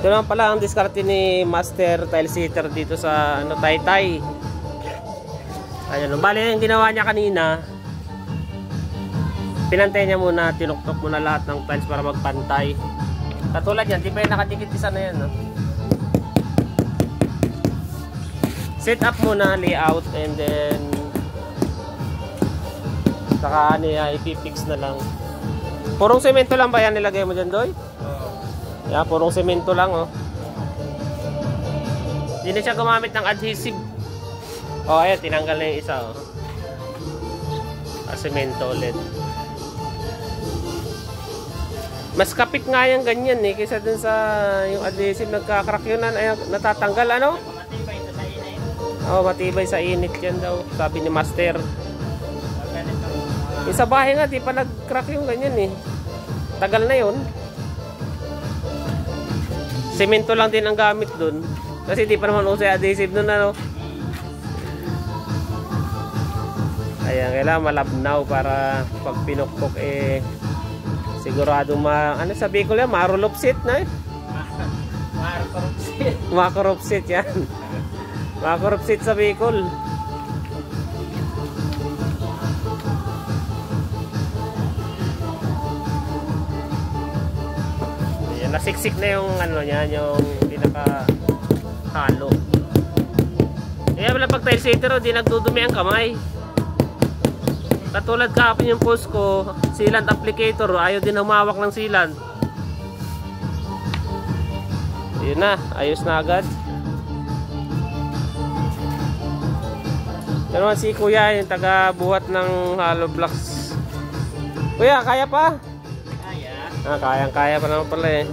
Ito naman pala ang diskarte ni Master Tile Sitter dito sa ano, Taytay. Ayun, bali yung ginawa niya kanina, pinantay niya muna, tinuktok muna lahat ng tiles para magpantay. Katulad yan, di ba yung nakadikit isa na yan, no? Set up muna, layout, and then saka niya ipipix na lang. Purong semento lang ba yan nilagay mo dyan, Doy? Yeah, purong semento lang, oh. Hindi na siya gumamit ng adhesive. Oh, ayan, tinanggal na yung isa, oh. Semento ulit. Mas kapit nga yung ganyan, eh, kaysa dun sa yung adhesive nagkakrak yun, ay, natatanggal, ano? Matibay ito sa init. Oh, matibay sa init yan daw, sabi ni Master. Yung sa bahay nga, di pa nag-crack yung ganyan, eh. Tagal na yun. Semento lang din ang gamit dun. Kasi di pa naman uso yung adhesive dun, ano. Ayan, kailangan malabnaw para pag pinukpok, eh, sigurado ano sa Bicol yan, marulupsit na, eh. Makorupsit. Makorupsit yan. Makorupsit sa Bicol. Ayan, nasiksik na yung ano niya, yung pinaka halo. Kaya wala pag tile sitter, di nagdudumi ang kamay. Katulad kahapon yung post ko, sealant applicator, ayaw din humawak ng sealant. Yun na, ayos na agad. Ito naman si Kuya, yung taga buhat ng hollow blocks. Kuya, kaya pa? Kaya. Kayang-kaya pa naman pala, eh.